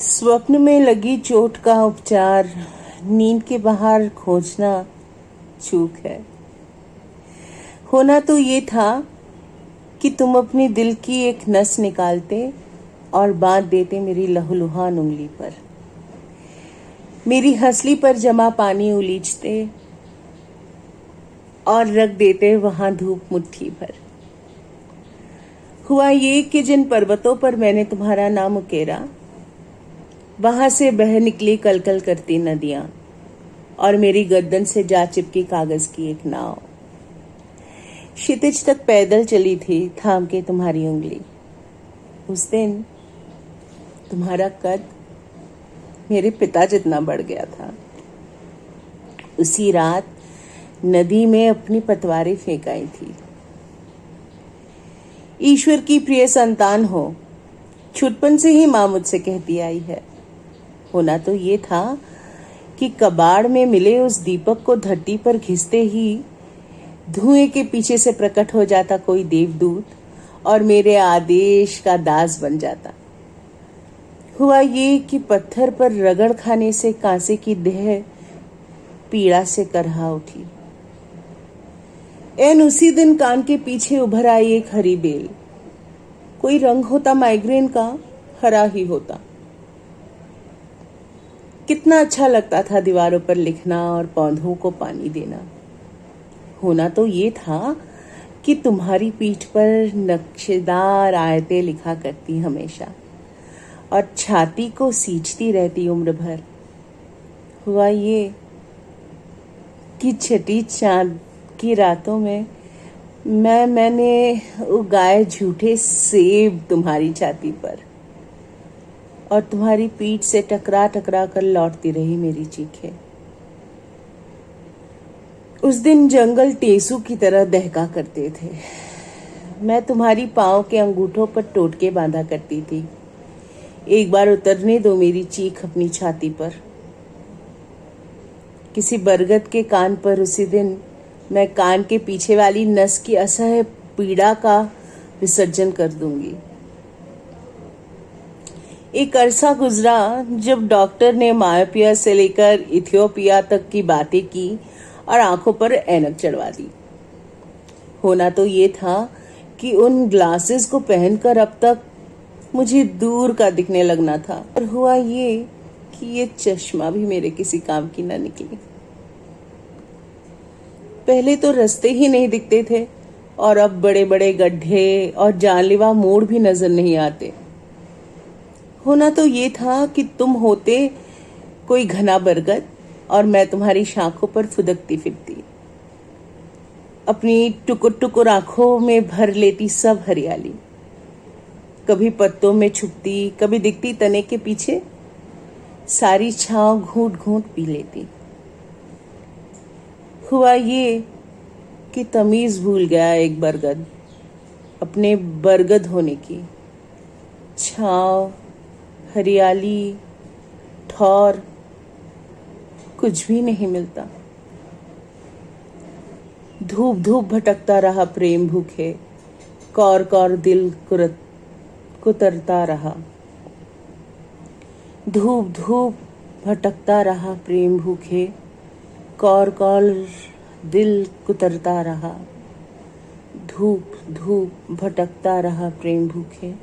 स्वप्न में लगी चोट का उपचार, नींद के बाहर खोजना चूक है। होना तो ये था कि तुम अपने दिल की एक नस निकालते और बांध देते मेरी लहूलुहान उंगली पर, मेरी हंसली पर जमा पानी उलीचते और रख देते वहां धूप मुट्ठी भर। हुआ ये कि जिन पर्वतों पर मैंने तुम्हारा नाम उकेरा, वहां से बह निकली कलकल करती नदियां और मेरी गर्दन से जा चिपकी कागज की एक नाव। क्षितिज तक पैदल चली थी थाम के तुम्हारी उंगली। उस दिन तुम्हारा कद मेरे पिता जितना बढ़ गया था। उसी रात नदी में अपनी पतवारें फेंक आई थी। ईश्वर की प्रिय संतान हो, छुटपन से ही माँ मुझसे कहती आई है। होना तो ये था कि कबाड़ में मिले उस दीपक को धरती पर घिसते ही धुएं के पीछे से प्रकट हो जाता कोई देवदूत और मेरे आदेश का दास बन जाता। हुआ ये कि पत्थर पर रगड़ खाने से कांसे की देह पीड़ा से करहा उठी। एन उसी दिन कान के पीछे उभर आई एक हरी बेल। कोई रंग होता माइग्रेन का, हरा ही होता। कितना अच्छा लगता था दीवारों पर लिखना और पौधों को पानी देना। होना तो ये था कि तुम्हारी पीठ पर नक्शेदार आयतें लिखा करती हमेशा और छाती को सींचती रहती उम्र भर। हुआ ये कि छठी चांद की रातों में मैंने उगाए झूठे सेब तुम्हारी छाती पर और तुम्हारी पीठ से टकरा टकरा कर लौटती रही मेरी चीखें। उस दिन जंगल टेसू की तरह दहका करते थे। मैं तुम्हारी पाँव के अंगूठों पर टोटके बांधा करती थी। एक बार उतरने दो मेरी चीख अपनी छाती पर। किसी बरगद के कान पर उसी दिन मैं कान के पीछे वाली नस की असह्य पीड़ा का विसर्जन कर दूंगी। एक अरसा गुजरा जब डॉक्टर ने मायोपिया से लेकर इथियोपिया तक की बातें की और आंखों पर ऐनक चढ़वा दी। होना तो ये था कि उन ग्लासेस को पहनकर अब तक मुझे दूर का दिखने लगना था। और हुआ ये कि ये चश्मा भी मेरे किसी काम की न निकली। पहले तो रास्ते ही नहीं दिखते थे और अब बड़े बड़े गड्ढे और जानलेवा मोड़ भी नजर नहीं आते। होना तो ये था कि तुम होते कोई घना बरगद और मैं तुम्हारी शाखों पर फुदकती फिरती, अपनी टुकुर टुकुर आंखों में भर लेती सब हरियाली। कभी पत्तों में छुपती, कभी दिखती तने के पीछे, सारी छांव घूंट घूंट पी लेती। हुआ ये कि तमीज भूल गया एक बरगद अपने बरगद होने की। छांव, हरियाली, ठौर, कुछ भी नहीं मिलता। धूप धूप भटकता रहा प्रेम भूखे, कौर कौर दिल कुतरता रहा। धूप धूप भटकता रहा प्रेम भूखे, कौर कौर दिल कुतरता रहा। धूप धूप भटकता रहा प्रेम भूखे,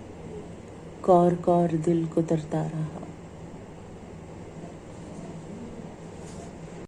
कौर कौर दिल कुतरता रहा।